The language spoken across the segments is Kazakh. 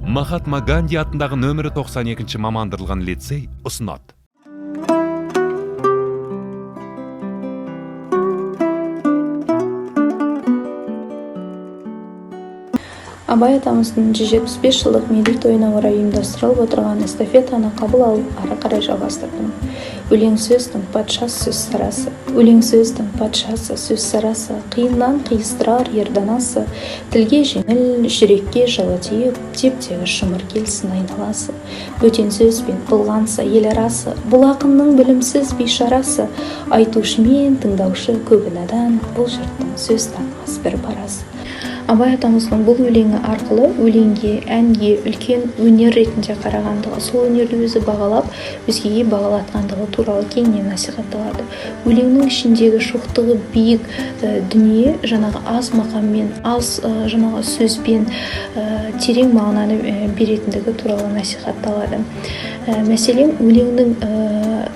Махатма Ганди атындағы нөмірі 92 мамандырылған лицей ұсынады. Абай атамыздың 175 жылдық мерейтойына орай ұйымдастырылып отырған эстафетаны қабыл алып ары қарай жалғастырдым. Өлең сөздің патшасы сөз сарасы, өлең сөздің патшасы сөз сарасы, қиыннан қиыстырар ерданасы, тілге жеңіл, жүрекке жылы тиіп, тептегі шымыр келсін айналасы. Бөтен сөзбен былғанса ел арасы, бұл ақынның білімсіз бейшарасы, айтушы мен тыңдаушы көбі надан, бұл жұрттың сөз танымас бір парасы. Абай атамыздың бұл өлеңі арқылы өлеңге, әнге үлкен өнер ретінде қарағандығы, сол өнерді өзі бағалап, өзгеге бағалатқандығы туралы кеңінен насихатталады. Өлеңнің ішіндегі шоқтығы биік дүние жаңағы аз мақаммен, аз жаңағы сөзбен терең мағынаны беретіндігі туралы насихатталады. Мәселен, өлеңнің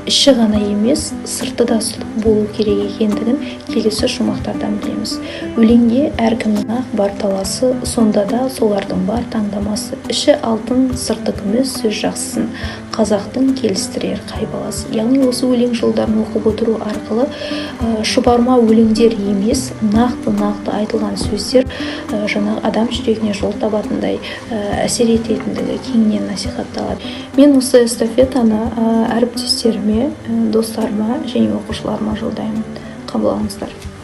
іші ғана емес, сырты да сұлу болу керек екендігін келесі шумақтардан білеміз. Өлеңге әркімнің ақ бар таласы, сонда да солардың бар таңдамасы. Іші алтын, сырты күміс, сөз жақсысын, қазақтың келістірер қай баласы. Яғни осы өлең жолдарын оқып отыру арқылы шұбарма өлеңдер емес, нақты айтылған сөздер жаңағы адам жүрегіне жол табатындай әсер ететіндігі кеңінен насихатталады. Мен осы эстафетаны әріптестеріме, достарыма және оқушыларыма жолдаймын. Қабыл алыңыздар.